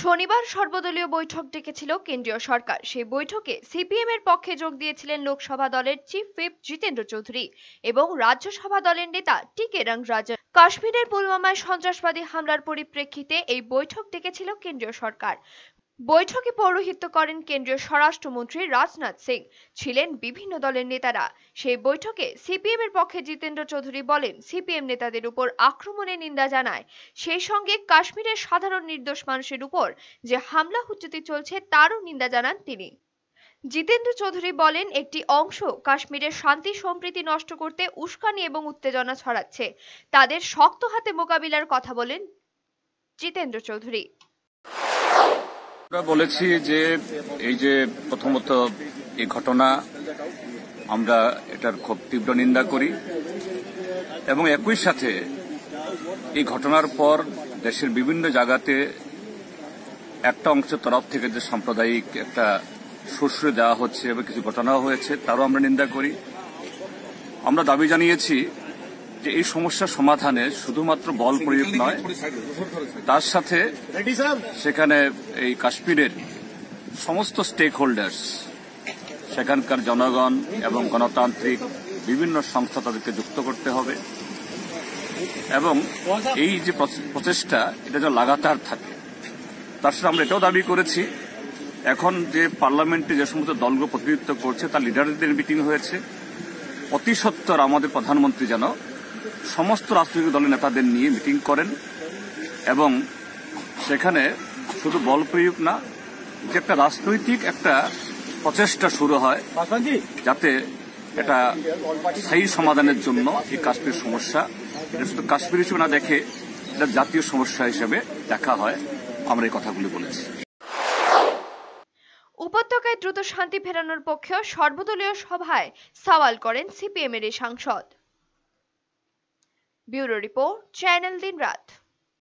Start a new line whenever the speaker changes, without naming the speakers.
শনিবার সর্বদলীয় বৈঠক ডেকেছিল কেন্দ্রীয় সরকার। সেই বৈঠকে সিপিএম এর পক্ষে যোগ দিয়েছিলেন লোকসভা দলের চিফ হুইপ জিতেন্দ্র চৌধুরী এবং রাজ্যসভা দলের নেতা টিকে রাঙ্গরাজন। কাশ্মীরের পুলওয়ামায় সন্ত্রাসবাদী হামলার পরিপ্রেক্ষিতে এই বৈঠক ডেকেছিল কেন্দ্রীয় সরকার। বৈঠকে পৌরোহিত্য করেন কেন্দ্রীয় স্বরাষ্ট্রমন্ত্রী রাজনাথ সিং। ছিলেন বিভিন্ন দলের নেতারা। সেই বৈঠকে সিপিএম এর পক্ষে জিতেন্দ্র চৌধুরী বলেন, সিপিএম নেতাদের উপর আক্রমণের নিন্দা জানায়। সেই সঙ্গে কাশ্মীরের সাধারণ নির্দোষ মানুষের উপর যে হামলা হুজ্জতি চলছে তারও নিন্দা জানান তিনি। জিতেন্দ্র চৌধুরী বলেন, একটি অংশ কাশ্মীরের শান্তি সম্প্রীতি নষ্ট করতে উস্কানি এবং উত্তেজনা ছড়াচ্ছে। তাদের শক্ত হাতে মোকাবিলার কথা বলেন জিতেন্দ্র চৌধুরী।
আমরা বলেছি যে এই যে প্রথমত এই ঘটনা আমরা এটার খুব তীব্র নিন্দা করি এবং একই সাথে এই ঘটনার পর দেশের বিভিন্ন জায়গাতে একটা অংশের তরফ থেকে যে সাম্প্রদায়িক একটা সুশ্রয় দেওয়া হচ্ছে এবং কিছু ঘটনাও হয়েছে তারও আমরা নিন্দা করি। আমরা দাবি জানিয়েছি যে এই সমস্যার সমাধানে শুধুমাত্র বল প্রয়োগ নয়, তার সাথে সেখানে এই কাশ্মীরের সমস্ত স্টেক হোল্ডার্স, সেখানকার জনগণ এবং গণতান্ত্রিক বিভিন্ন সংস্থা তাদেরকে যুক্ত করতে হবে এবং এই যে প্রচেষ্টা এটা যেন লাগাতার থাকে। তার সাথে আমরা এটাও দাবি করেছি, এখন যে পার্লামেন্টে যে সমস্ত দলগুলো প্রতিনিধিত্ব করছে তার লিডারদের মিটিং হয়েছে, অতি সত্বর আমাদের প্রধানমন্ত্রী যেন সমস্ত রাজনৈতিক দলের নেতাদের নিয়ে মিটিং করেন এবং সেখানে শুধু বল প্রয়োগ না, যে একটা রাজনৈতিক একটা প্রচেষ্টা শুরু হয় যাতে এটা স্থায়ী সমাধানের জন্য এই কাশ্মীর সমস্যা এটা শুধু কাশ্মীর হিসেবে না দেখে এটা জাতীয় সমস্যা হিসেবে দেখা হয়। আমরা এই কথাগুলি বলেছি।
উপত্যকায় দ্রুত শান্তি ফেরানোর পক্ষেও সর্বদলীয় সভায় সওয়াল করেন সিপিএম এর এই সাংসদ। ব্যুরো রিপোর্ট, চ্যানেল দিন রাত।